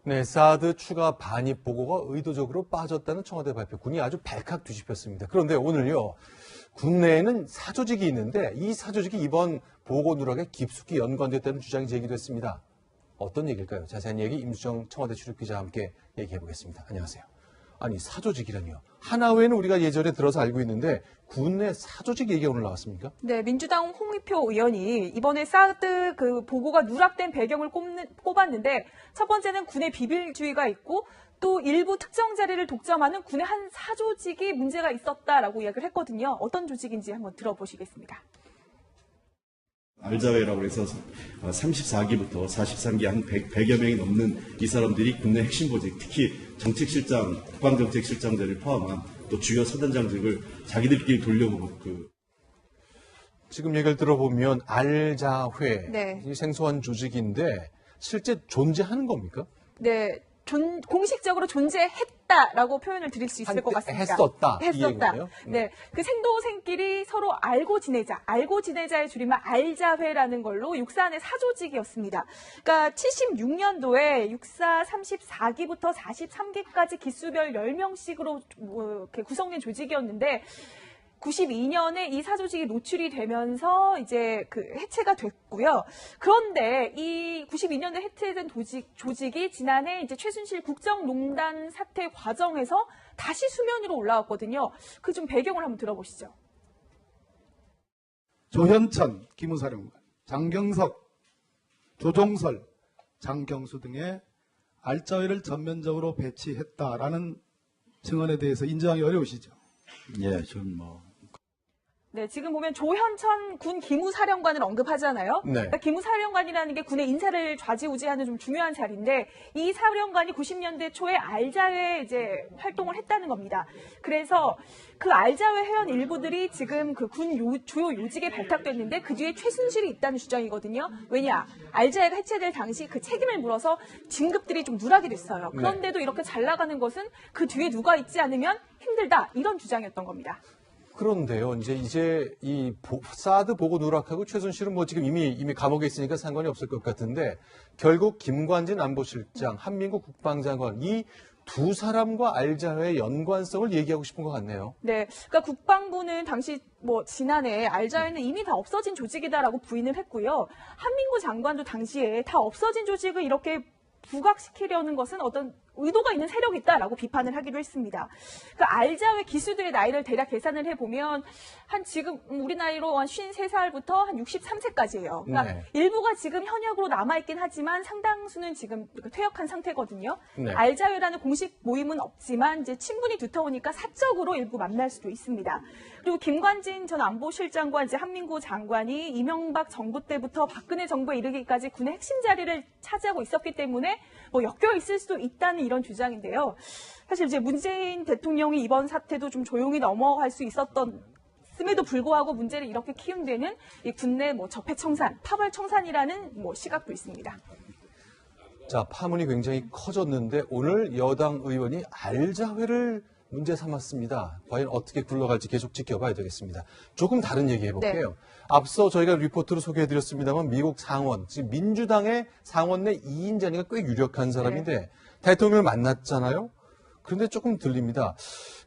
네, 사드 추가 반입 보고가 의도적으로 빠졌다는 청와대 발표. 군이 아주 발칵 뒤집혔습니다. 그런데 오늘요, 국내에는 사조직이 있는데 이 사조직이 이번 보고 누락에 깊숙이 연관됐다는 주장이 제기됐습니다. 어떤 얘기일까요? 자세한 얘기 임수정 청와대 출입기자와 함께 얘기해 보겠습니다. 안녕하세요. 아니, 사조직이라니요. 하나회는 우리가 예전에 들어서 알고 있는데 군내 사조직 얘기가 오늘 나왔습니까? 네, 민주당 홍익표 의원이 이번에 사드 그 보고가 누락된 배경을 꼽았는데 첫 번째는 군의 비밀주의가 있고 또 일부 특정 자리를 독점하는 군의 한 사조직이 문제가 있었다라고 이야기를 했거든요. 어떤 조직인지 한번 들어보시겠습니다. 알자회라고 해서 34기부터 43기 한 100여 명이 넘는 이 사람들이 국내 핵심 보직, 특히 정책실장, 국방정책실장들을 포함한 또 주요 사단장직을 자기들끼리 돌려보고 지금 얘기를 들어보면 알자회, 네. 이 생소한 조직인데 실제 존재하는 겁니까? 네, 공식적으로 존재했다라고 표현을 드릴 수 있을 것 같습니다. 했었다. 이 했었다. 얘기네요. 네, 그 생도생끼리 서로 알고 지내자의 줄임말 알자회라는 걸로 육사 내 사조직이었습니다. 그러니까 76년도에 육사 34기부터 43기까지 기수별 10명씩으로 이렇게 구성된 조직이었는데 92년에 이 사조직이 노출이 되면서 이제 그 해체가 됐고요. 그런데 이 92년에 해체된 조직이 지난해 이제 최순실 국정농단 사태 과정에서 다시 수면 위로 올라왔거든요. 그 좀 배경을 한번 들어보시죠. 조현천 기무사령관, 장경석, 조종설, 장경수 등의 알자회를 전면적으로 배치했다라는 증언에 대해서 인정하기 어려우시죠? 예, 전 네, 지금 보면 조현천 군 기무사령관을 언급하잖아요. 네. 그러니까 기무사령관이라는 게 군의 인사를 좌지우지하는 좀 중요한 자리인데 이 사령관이 90년대 초에 알자회 이제 활동을 했다는 겁니다. 그래서 그 알자회 회원 일부들이 지금 그 군 주요 요직에 발탁됐는데 그 뒤에 최순실이 있다는 주장이거든요. 왜냐? 알자회가 해체될 당시 그 책임을 물어서 진급들이 좀 누락이 됐어요. 그런데도 이렇게 잘 나가는 것은 그 뒤에 누가 있지 않으면 힘들다. 이런 주장이었던 겁니다. 그런데요, 이제 이 사드 보고 누락하고 최순실은 뭐 지금 이미 감옥에 있으니까 상관이 없을 것 같은데 결국 김관진 안보실장, 한민국 국방장관 이 두 사람과 알자회의 연관성을 얘기하고 싶은 것 같네요. 네, 그러니까 국방부는 당시 지난해 알자회는 이미 다 없어진 조직이다라고 부인을 했고요. 한민구 장관도 당시에 다 없어진 조직을 이렇게 부각시키려는 것은 어떤 의도가 있는 세력이 있다라고 비판을 하기도 했습니다. 그 알자회 기수들의 나이를 대략 계산을 해보면 한 지금 우리 나이로 한 53살부터 한 63세까지예요. 그러니까 네. 일부가 지금 현역으로 남아있긴 하지만 상당수는 지금 퇴역한 상태거든요. 네. 알자회라는 공식 모임은 없지만 이제 친분이 두터우니까 사적으로 일부 만날 수도 있습니다. 그리고 김관진 전 안보실장과 이제 한민구 장관이 이명박 정부 때부터 박근혜 정부에 이르기까지 군의 핵심 자리를 차지하고 있었기 때문에 엮여 있을 수도 있다는 이런 주장인데요. 사실 이제 문재인 대통령이 이번 사태도 좀 조용히 넘어갈 수 있었음에도 불구하고 문제를 이렇게 키운 데는 이 군내 적폐청산, 파벌청산이라는 시각도 있습니다. 자, 파문이 굉장히 커졌는데 오늘 여당 의원이 알자회를 문제 삼았습니다. 과연 어떻게 굴러갈지 계속 지켜봐야 되겠습니다. 조금 다른 얘기 해볼게요. 네. 앞서 저희가 리포트로 소개해드렸습니다만 미국 상원, 지금 민주당의 상원 내 2인 자리가 꽤 유력한 사람인데 대통령을 만났잖아요. 그런데 조금 들립니다.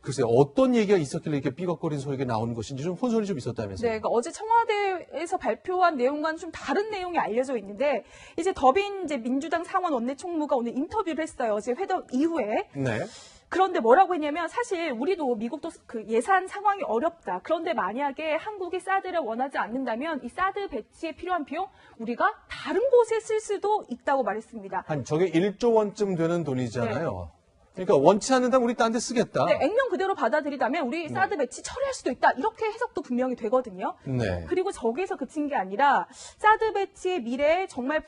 글쎄 어떤 얘기가 있었길래 이렇게 삐걱거리는 소리가 나오는 것인지 좀 혼선이 좀 있었다면서요. 네, 그러니까 어제 청와대에서 발표한 내용과는 좀 다른 내용이 알려져 있는데 이제 더빈 민주당 상원 원내 총무가 오늘 인터뷰를 했어요. 어제 회담 이후에. 네. 그런데 뭐라고 했냐면 사실 우리도 미국도 그 예산 상황이 어렵다. 그런데 만약에 한국이 사드를 원하지 않는다면 이 사드 배치에 필요한 비용 우리가 다른 곳에 쓸 수도 있다고 말했습니다. 한 저게 1조 원쯤 되는 돈이잖아요. 그러니까 원치 않는다면 우리 딴 데 쓰겠다. 네, 액면 그대로 받아들이다면 우리 사드 배치 처리할 수도 있다. 이렇게 해석도 분명히 되거든요. 네. 그리고 저기에서 그친 게 아니라 사드 배치의 미래에 정말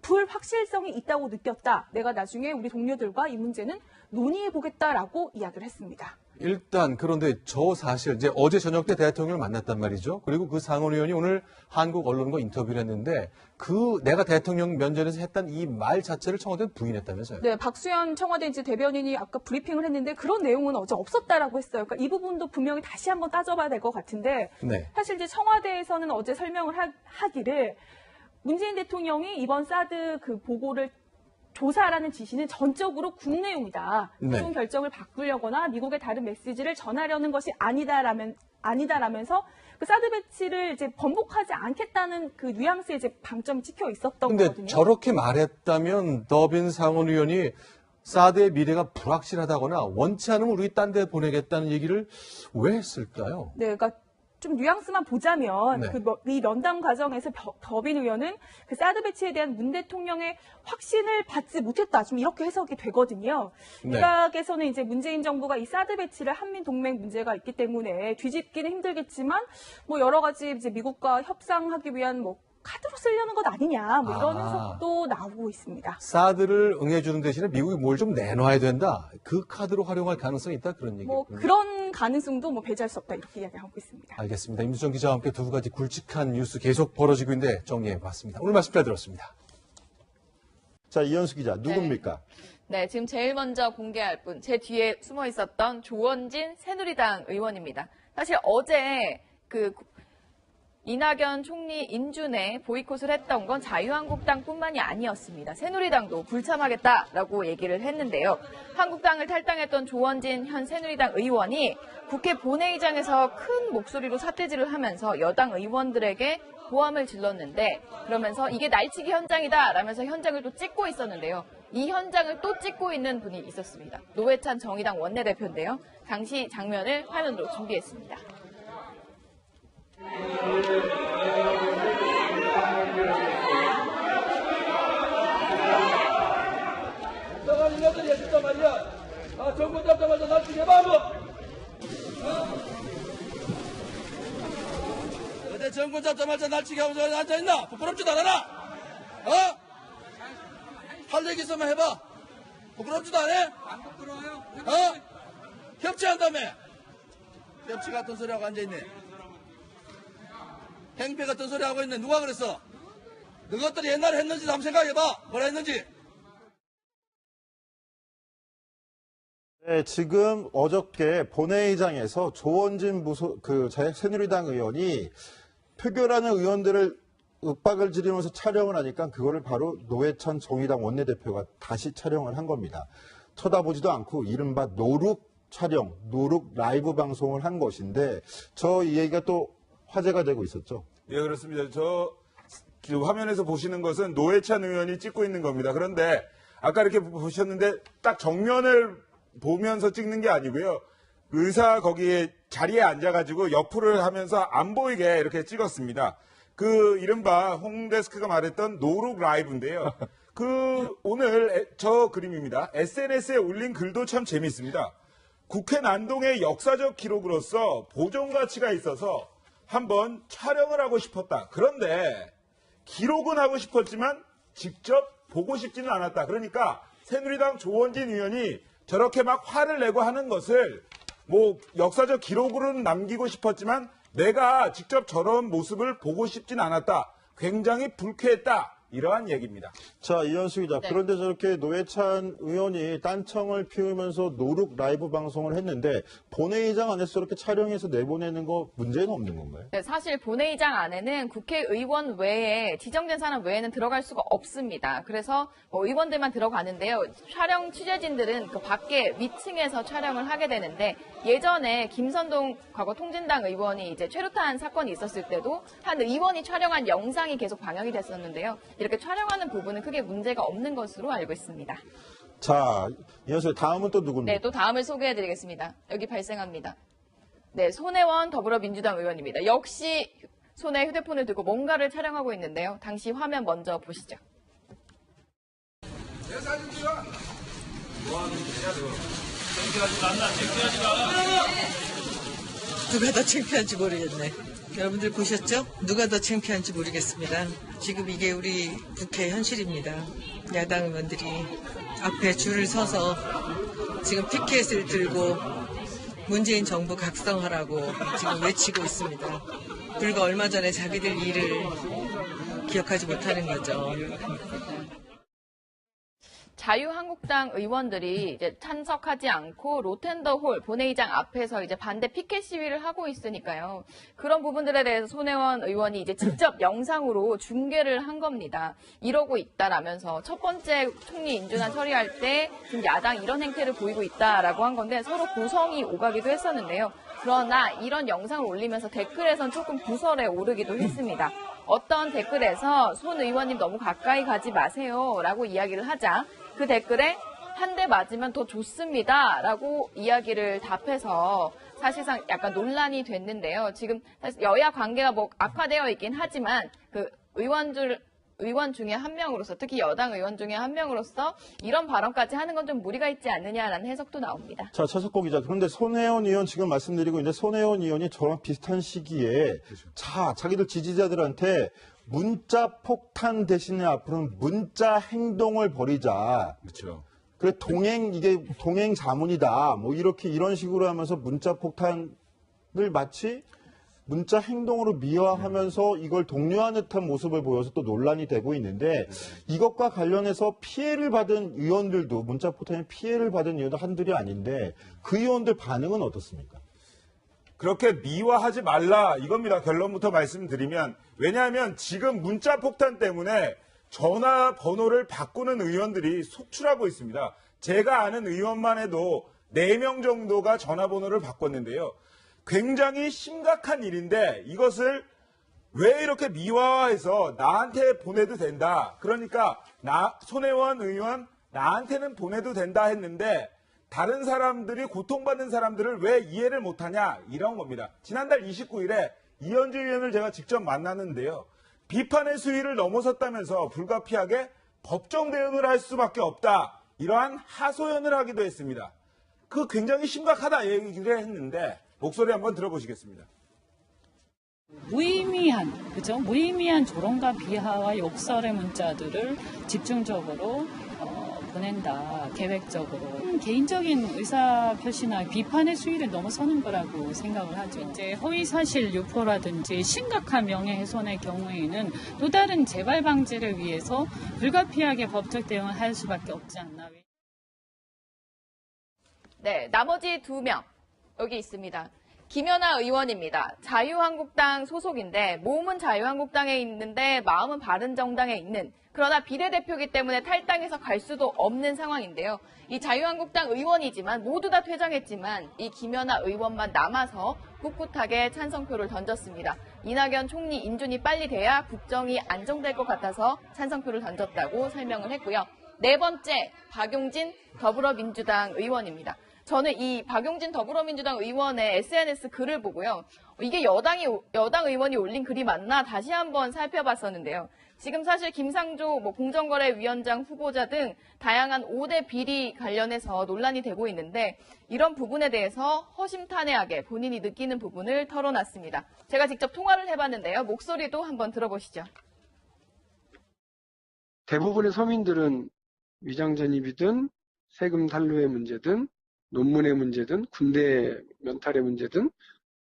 불확실성이 있다고 느꼈다. 내가 나중에 우리 동료들과 이 문제는 논의해보겠다라고 이야기를 했습니다. 일단 그런데 저 사실 이제 어제 저녁 때 대통령을 만났단 말이죠. 그리고 그 상원 의원이 오늘 한국 언론과 인터뷰를 했는데 그 내가 대통령 면전에서 했던 이 말 자체를 청와대는 부인했다면서요. 네, 박수현 청와대 이제 대변인이 아까 브리핑을 했는데 그런 내용은 어제 없었다라고 했어요. 그러니까 이 부분도 분명히 다시 한번 따져봐야 될 것 같은데 네. 사실 이제 청와대에서는 어제 설명을 하기를 문재인 대통령이 이번 사드 그 보고를 조사라는 지시는 전적으로 국내용이다. 네. 모든 결정을 바꾸려거나 미국의 다른 메시지를 전하려는 것이 아니다라면서 그 사드 배치를 이제 번복하지 않겠다는 그 뉘앙스에 이제 방점이 찍혀 있었던 근데 거거든요. 저렇게 말했다면 더빈 상원 의원이 사드의 미래가 불확실하다거나 원치 않으면 우리 딴 데 보내겠다는 얘기를 왜 했을까요? 네, 그러니까 좀 뉘앙스만 보자면 네. 이 면담 과정에서 더빈 의원은 그 사드 배치에 대한 문 대통령의 확신을 받지 못했다. 좀 이렇게 해석이 되거든요. 네. 일각에서는 이제 문재인 정부가 이 사드 배치를 한민 동맹 문제가 있기 때문에 뒤집기는 힘들겠지만 뭐 여러 가지 이제 미국과 협상하기 위한 뭐 카드로 쓰려는 것 아니냐 뭐 이런 해석도 나오고 있습니다. 사드를 응해주는 대신에 미국이 뭘 좀 내놔야 된다. 그 카드로 활용할 가능성이 있다 그런 얘기군요. 뭐 그런 가능성도 뭐 배제할 수 없다 이렇게 이야기하고 있습니다. 알겠습니다. 임수정 기자와 함께 두 가지 굵직한 뉴스 계속 벌어지고 있는데 정리해봤습니다. 오늘 말씀 잘 들었습니다. 자, 이현수 기자, 누굽니까? 네, 지금 제일 먼저 공개할 분, 제 뒤에 숨어 있었던 조원진 새누리당 의원입니다. 사실 어제 이낙연 총리 인준에 보이콧을 했던 건 자유한국당뿐만이 아니었습니다. 새누리당도 불참하겠다라고 얘기를 했는데요. 한국당을 탈당했던 조원진 현 새누리당 의원이 국회 본회의장에서 큰 목소리로 삿대질을 하면서 여당 의원들에게 고함을 질렀는데 그러면서 이게 날치기 현장이다 라면서 현장을 또 찍고 있었는데요. 이 현장을 또 찍고 있는 분이 있었습니다. 노회찬 정의당 원내대표인데요. 당시 장면을 화면으로 준비했습니다. 나가는 애들이 해준단 말이야. 아, 정권 잡자마자 날치기 해봐, 한번. 어제 정권 잡자마자 날치기 하고 저기 앉아있나? 부끄럽지도 않아? 어? 할 얘기 있으면 해봐. 부끄럽지도 않아? 안 부끄러워요. 어? 협치한다며? 협치 같은 소리 하고 앉아있네. 행패 같은 소리 하고 있네. 누가 그랬어? 너것들이 옛날에 했는지 한번 생각해봐. 뭐라 했는지. 네, 지금 어저께 본회의장에서 조원진 새누리당 의원이 표결하는 의원들을 윽박을 지르면서 촬영을 하니까 그거를 바로 노회찬 정의당 원내대표가 다시 촬영을 한 겁니다. 쳐다보지도 않고 이른바 노룩 촬영, 노룩 라이브 방송을 한 것인데 이 얘기가 또 화제가 되고 있었죠. 예, 그렇습니다. 지금 화면에서 보시는 것은 노회찬 의원이 찍고 있는 겁니다. 그런데 아까 이렇게 보셨는데 딱 정면을 보면서 찍는 게 아니고요. 의사 거기에 자리에 앉아가지고 옆을 하면서 안 보이게 이렇게 찍었습니다. 이른바 홍데스크가 말했던 노룩 라이브인데요. 오늘 저 그림입니다. SNS에 올린 글도 참 재미있습니다. 국회 난동의 역사적 기록으로서 보존 가치가 있어서 한번 촬영을 하고 싶었다. 그런데 기록은 하고 싶었지만 직접 보고 싶지는 않았다. 그러니까 새누리당 조원진 의원이 저렇게 막 화를 내고 하는 것을 역사적 기록으로는 남기고 싶었지만 내가 직접 저런 모습을 보고 싶진 않았다. 굉장히 불쾌했다. 이러한 얘기입니다. 자, 이현수 기자. 네. 그런데 저렇게 노회찬 의원이 딴청을 피우면서 노룩 라이브 방송을 했는데 본회의장 안에서 저렇게 촬영해서 내보내는 거 문제는 없는 건가요? 네, 사실 본회의장 안에는 국회의원 외에 지정된 사람 외에는 들어갈 수가 없습니다. 그래서 의원들만 들어가는데요. 촬영 취재진들은 그 밖에 위층에서 촬영을 하게 되는데 예전에 김선동 과거 통진당 의원이 이제 최루탄 사건이 있었을 때도 한 의원이 촬영한 영상이 계속 방영이 됐었는데요. 이렇게 촬영하는 부분은 크게 문제가 없는 것으로 알고 있습니다. 자, 이현수 다음은 또 누굽니까? 네, 또 다음을 소개해드리겠습니다. 여기 발생합니다. 네, 손혜원 더불어민주당 의원입니다. 역시 손에 휴대폰을 들고 뭔가를 촬영하고 있는데요. 당시 화면 먼저 보시죠. 누가 더 창피한지 모르겠네. 여러분들 보셨죠? 누가 더 창피한지 모르겠습니다. 지금 이게 우리 국회 현실입니다. 야당 의원들이 앞에 줄을 서서 지금 피켓을 들고 문재인 정부 각성하라고 지금 외치고 있습니다. 불과 얼마 전에 자기들 일을 기억하지 못하는 거죠. 자유한국당 의원들이 이제 참석하지 않고 로텐더홀 본회의장 앞에서 이제 반대 피켓 시위를 하고 있으니까요. 그런 부분들에 대해서 손혜원 의원이 이제 직접 영상으로 중계를 한 겁니다. 이러고 있다라면서 첫 번째 총리 인준안 처리할 때 지금 야당 이런 행태를 보이고 있다라고 한 건데 서로 고성이 오가기도 했었는데요. 그러나 이런 영상을 올리면서 댓글에선 조금 구설에 오르기도 했습니다. 어떤 댓글에서 손 의원님 너무 가까이 가지 마세요 라고 이야기를 하자 그 댓글에 한 대 맞으면 더 좋습니다 라고 이야기를 답해서 사실상 약간 논란이 됐는데요. 지금 사실 여야 관계가 뭐 악화되어 있긴 하지만 그 의원 중에 한 명으로서 특히 여당 의원 중에 한 명으로서 이런 발언까지 하는 건 좀 무리가 있지 않느냐라는 해석도 나옵니다. 자, 최석호 기자. 그런데 손혜원 의원 지금 말씀드리고 있는데 손혜원 의원이 저랑 비슷한 시기에 자기들 지지자들한테 문자 폭탄 대신에 앞으로는 문자 행동을 벌이자. 그렇죠. 그래 이게 동행 자문이다. 뭐 이런 식으로 하면서 문자 폭탄을 마치 문자 행동으로 미화하면서 이걸 독려하는 듯한 모습을 보여서 또 논란이 되고 있는데 이것과 관련해서 피해를 받은 의원들도 문자 폭탄에 피해를 받은 의원도 한둘이 아닌데 그 의원들 반응은 어떻습니까? 그렇게 미화하지 말라 이겁니다. 결론부터 말씀드리면 왜냐하면 지금 문자 폭탄 때문에 전화번호를 바꾸는 의원들이 속출하고 있습니다. 제가 아는 의원만 해도 4명 정도가 전화번호를 바꿨는데요. 굉장히 심각한 일인데 이것을 왜 이렇게 미화해서 나한테 보내도 된다. 그러니까 손혜원 의원 나한테는 보내도 된다 했는데 다른 사람들이 고통받는 사람들을 왜 이해를 못하냐 이런 겁니다. 지난달 29일에 이현주 의원을 제가 직접 만났는데요. 비판의 수위를 넘어섰다면서 불가피하게 법정 대응을 할 수밖에 없다. 이러한 하소연을 하기도 했습니다. 그 굉장히 심각하다 얘기를 했는데 목소리 한번 들어보시겠습니다. 무의미한 조롱과 비하와 욕설의 문자들을 집중적으로 보낸다. 계획적으로. 개인적인 의사표시나 비판의 수위를 넘어서는 거라고 생각을 하죠. 이제 허위사실 유포라든지 심각한 명예훼손의 경우에는 또 다른 재발 방지를 위해서 불가피하게 법적 대응을 할 수밖에 없지 않나. 네, 나머지 2명 여기 있습니다. 김연아 의원입니다. 자유한국당 소속인데 몸은 자유한국당에 있는데 마음은 바른정당에 있는 그러나 비례대표이기 때문에 탈당해서 갈 수도 없는 상황인데요. 이 자유한국당 의원이지만 모두 다 퇴장했지만 이 김연아 의원만 남아서 꿋꿋하게 찬성표를 던졌습니다. 이낙연 총리 인준이 빨리 돼야 국정이 안정될 것 같아서 찬성표를 던졌다고 설명을 했고요. 4번째 박용진 더불어민주당 의원입니다. 저는 이 박용진 더불어민주당 의원의 SNS 글을 보고요. 이게 여당 의원이 올린 글이 맞나 다시 한번 살펴봤었는데요. 지금 사실 김상조 공정거래위원장 후보자 등 다양한 5대 비리 관련해서 논란이 되고 있는데 이런 부분에 대해서 허심탄회하게 본인이 느끼는 부분을 털어놨습니다. 제가 직접 통화를 해봤는데요. 목소리도 한번 들어보시죠. 대부분의 서민들은 위장전입이든 세금 탈루의 문제든 논문의 문제든 군대 면탈의 문제든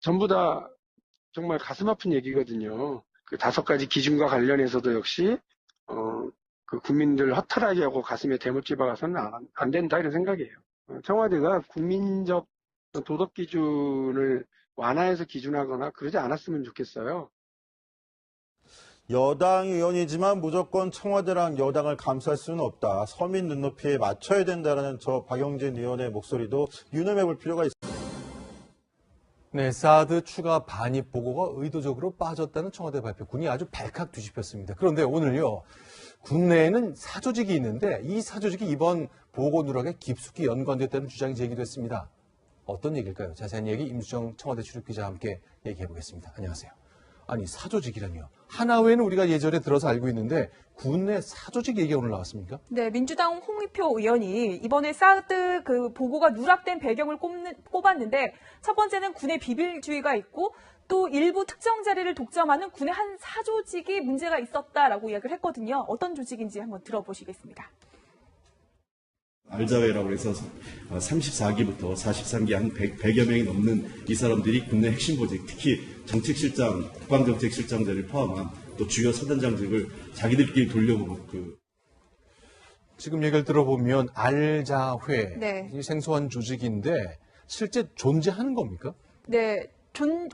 전부 다 정말 가슴 아픈 얘기거든요. 그 5가지 기준과 관련해서도 역시 그 국민들 허탈하게 하고 가슴에 대못질 박아서는 안 된다 이런 생각이에요. 청와대가 국민적 도덕 기준을 완화해서 기준하거나 그러지 않았으면 좋겠어요. 여당 의원이지만 무조건 청와대랑 여당을 감쌀 수는 없다. 서민 눈높이에 맞춰야 된다는 저 박용진 의원의 목소리도 유념해 볼 필요가 있습니다. 네, 사드 추가 반입 보고가 의도적으로 빠졌다는 청와대 발표. 군이 아주 발칵 뒤집혔습니다. 그런데 오늘요, 국내에는 사조직이 있는데 이 사조직이 이번 보고 누락에 깊숙이 연관됐다는 주장이 제기됐습니다. 어떤 얘기일까요? 자세한 얘기 임수정 청와대 출입기자와 함께 얘기해 보겠습니다. 안녕하세요. 아니, 사조직이라니요. 하나 외에는 우리가 예전에 들어서 알고 있는데 군내 사조직 얘기가 오늘 나왔습니까? 네, 민주당 홍익표 의원이 이번에 사드 그 보고가 누락된 배경을 꼽았는데 첫 번째는 군의 비밀주의가 있고 또 일부 특정 자리를 독점하는 군의 한 사조직이 문제가 있었다라고 이야기를 했거든요. 어떤 조직인지 한번 들어보시겠습니다. 알자회라고 해서 34기부터 43기 한 100여 명이 넘는 이 사람들이 국내 핵심 보직, 특히 정책실장, 국방정책실장들을 포함한 또 주요 사단장직을 자기들끼리 돌려보고 지금 얘기를 들어보면 알자회, 네. 이 생소한 조직인데 실제 존재하는 겁니까? 네,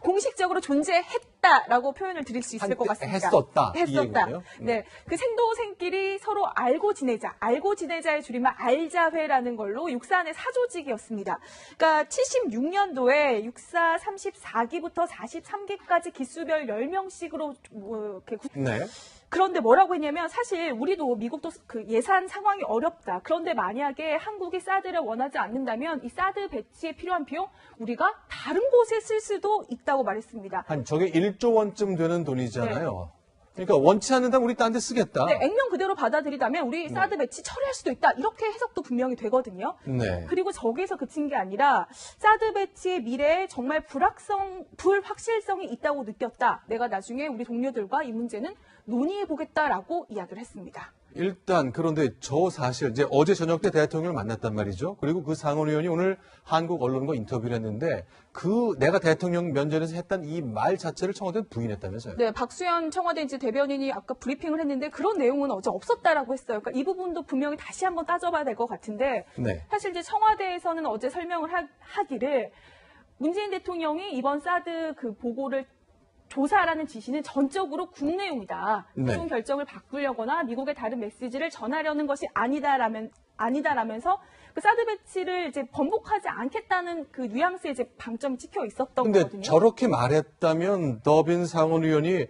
공식적으로 존재했다라고 표현을 드릴 수 있을 것 같습니다. 했었다. 이 했었다. 얘기네요. 네, 그 생도생끼리 서로 알고 지내자의 줄임말 알자회라는 걸로 육사 내 사조직이었습니다. 그러니까 76년도에 육사 34기부터 43기까지 기수별 10명씩으로 이렇게 네. 그런데 뭐라고 했냐면 사실 우리도 미국도 그 예산 상황이 어렵다. 그런데 만약에 한국이 사드를 원하지 않는다면 이 사드 배치에 필요한 비용 우리가 다른 곳에 쓸 수도 있다고 말했습니다. 한 저게 1조 원쯤 되는 돈이잖아요. 그러니까 원치 않는다면 우리 딴 데 쓰겠다. 네, 액면 그대로 받아들이다면 우리 사드 배치 처리할 수도 있다. 이렇게 해석도 분명히 되거든요. 네. 그리고 저기에서 그친 게 아니라 사드 배치의 미래에 정말 불확실성이 있다고 느꼈다. 내가 나중에 우리 동료들과 이 문제는 논의해보겠다라고 이야기를 했습니다. 일단 그런데 저 사실 이제 어제 저녁 때 대통령을 만났단 말이죠. 그리고 그 상원의원이 오늘 한국 언론과 인터뷰를 했는데 그 내가 대통령 면전에서 했던 이 말 자체를 청와대는 부인했다면서요. 네, 박수현 청와대 이제 대변인이 아까 브리핑을 했는데 그런 내용은 어제 없었다라고 했어요. 그러니까 이 부분도 분명히 다시 한번 따져봐야 될 것 같은데 네. 사실 이제 청와대에서는 어제 설명을 하기를 문재인 대통령이 이번 사드 그 보고를 조사라는 지시는 전적으로 국내용이다. 네. 최종 결정을 바꾸려거나 미국의 다른 메시지를 전하려는 것이 아니다라면서 그 사드 배치를 이제 번복하지 않겠다는 그 뉘앙스에 이제 방점이 찍혀 있었던 근데 거거든요. 저렇게 말했다면 더빈 상원의원이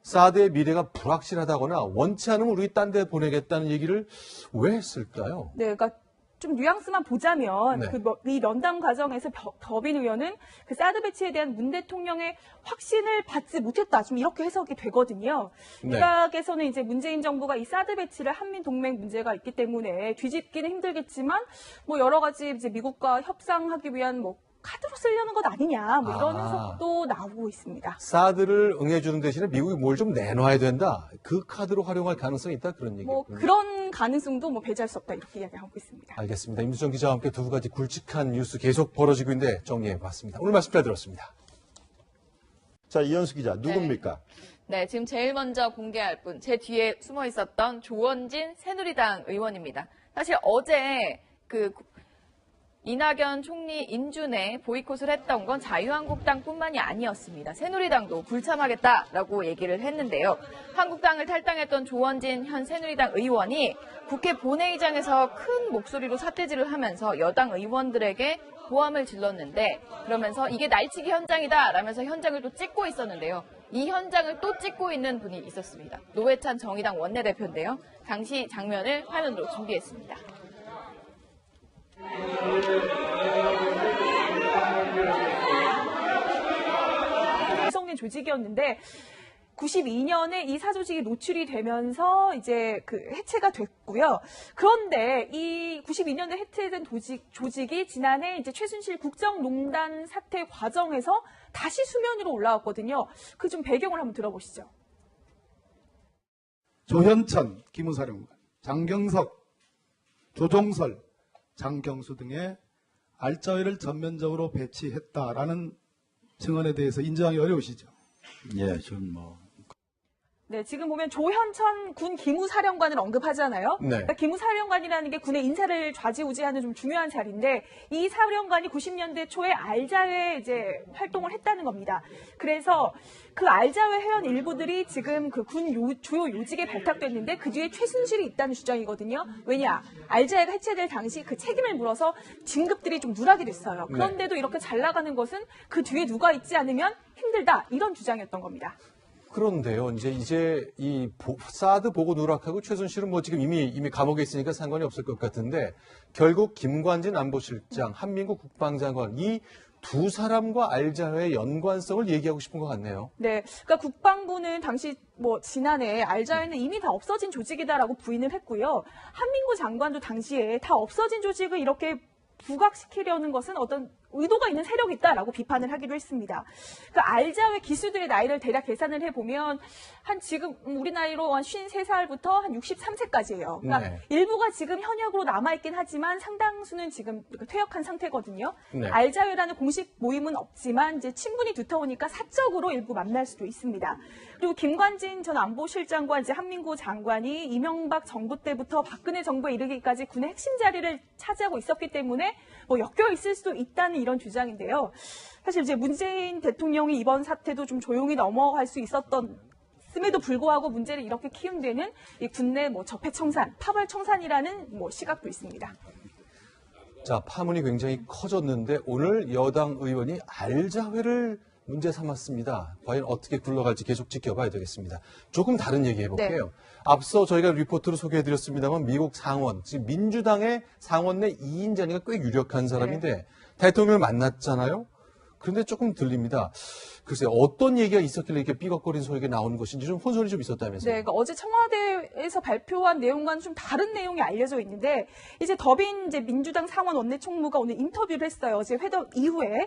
사드의 미래가 불확실하다거나 원치 않으면 우리 딴 데 보내겠다는 얘기를 왜 했을까요? 네, 그러니까 좀 뉘앙스만 보자면 네. 이 면담 과정에서 더빈 의원은 그 사드 배치에 대한 문 대통령의 확신을 받지 못했다. 좀 이렇게 해석이 되거든요. 네. 일각에서는 이제 문재인 정부가 이 사드 배치를 한미 동맹 문제가 있기 때문에 뒤집기는 힘들겠지만 뭐 여러 가지 이제 미국과 협상하기 위한 뭐 카드로 쓰려는 것 아니냐 뭐 이런 해석도 나오고 있습니다. 사드를 응해주는 대신에 미국이 뭘 좀 내놔야 된다. 그 카드로 활용할 가능성이 있다 그런 얘기군요. 뭐 그런 가능성도 뭐 배제할 수 없다 이렇게 이야기하고 있습니다. 알겠습니다. 임수정 기자와 함께 두 가지 굵직한 뉴스 계속 벌어지고 있는데 정리해봤습니다. 오늘 말씀 잘 들었습니다. 자, 이현수 기자, 누굽니까? 네, 지금 제일 먼저 공개할 분, 제 뒤에 숨어 있었던 조원진 새누리당 의원입니다. 사실 어제 이낙연 총리 인준에 보이콧을 했던 건 자유한국당뿐만이 아니었습니다. 새누리당도 불참하겠다라고 얘기를 했는데요. 한국당을 탈당했던 조원진 현 새누리당 의원이 국회 본회의장에서 큰 목소리로 삿대질을 하면서 여당 의원들에게 고함을 질렀는데 그러면서 이게 날치기 현장이다 라면서 현장을 또 찍고 있었는데요. 이 현장을 또 찍고 있는 분이 있었습니다. 노회찬 정의당 원내대표인데요. 당시 장면을 화면으로 준비했습니다. 구성된 조직이었는데 92년에 이 사조직이 노출이 되면서 이제 그 해체가 됐고요. 그런데 이 92년에 해체된 조직이 지난해 이제 최순실 국정농단 사태 과정에서 다시 수면 위로 올라왔거든요. 그 좀 배경을 한번 들어보시죠. 조현천 기무사령관, 장경석, 조종설, 장경수 등의 알짜회를 전면적으로 배치했다라는 증언에 대해서 인정하기 어려우시죠? 예, 전 뭐. 네, 지금 보면 조현천 군 기무사령관을 언급하잖아요. 네. 그러니까 기무사령관이라는 게 군의 인사를 좌지우지하는 좀 중요한 자리인데 이 사령관이 90년대 초에 알자회 이제 활동을 했다는 겁니다. 그래서 그 알자회 회원 일부들이 지금 그 군 주요 요직에 발탁됐는데 그 뒤에 최순실이 있다는 주장이거든요. 왜냐? 알자회가 해체될 당시 그 책임을 물어서 진급들이 좀 누락이 됐어요. 그런데도 이렇게 잘 나가는 것은 그 뒤에 누가 있지 않으면 힘들다. 이런 주장이었던 겁니다. 그런데요, 이제 이 사드 보고 누락하고 최순실은 뭐 지금 이미 감옥에 있으니까 상관이 없을 것 같은데 결국 김관진 안보실장, 한민국 국방장관 이 두 사람과 알자회의 연관성을 얘기하고 싶은 것 같네요. 네, 그러니까 국방부는 당시 뭐 지난해 알자회는 이미 다 없어진 조직이다라고 부인을 했고요. 한민구 장관도 당시에 다 없어진 조직을 이렇게 부각시키려는 것은 어떤 의도가 있는 세력이 있다라고 비판을 하기도 했습니다. 그 알자회 기수들의 나이를 대략 계산을 해보면 한 지금 우리 나이로 한 53살부터 한 63세까지예요. 그러니까 네. 일부가 지금 현역으로 남아있긴 하지만 상당수는 지금 퇴역한 상태거든요. 네. 알자회라는 공식 모임은 없지만 이제 친분이 두터우니까 사적으로 일부 만날 수도 있습니다. 그리고 김관진 전 안보실장과 이제 한민구 장관이 이명박 정부 때부터 박근혜 정부에 이르기까지 군의 핵심 자리를 차지하고 있었기 때문에 뭐 엮여 있을 수도 있다는 이런 주장인데요. 사실 이제 문재인 대통령이 이번 사태도 좀 조용히 넘어갈 수 있었음에도 불구하고 문제를 이렇게 키운 데는 이 군내 뭐 적폐청산, 파벌청산이라는 뭐 시각도 있습니다. 자, 파문이 굉장히 커졌는데 오늘 여당 의원이 알자회를 문제 삼았습니다. 과연 어떻게 굴러갈지 계속 지켜봐야 되겠습니다. 조금 다른 얘기 해볼게요. 네. 앞서 저희가 리포트로 소개해드렸습니다만 미국 상원, 지금 민주당의 상원 내 2인 자리가 꽤 유력한 사람인데 대통령을 만났잖아요. 그런데 조금 들립니다. 글쎄 어떤 얘기가 있었길래 이렇게 삐걱거리는 소리가 나오는 것인지 좀 혼선이 좀 있었다면서요. 네, 그러니까 어제 청와대에서 발표한 내용과는 좀 다른 내용이 알려져 있는데 이제 더빈 이제 민주당 상원 원내 총무가 오늘 인터뷰를 했어요. 어제 회담 이후에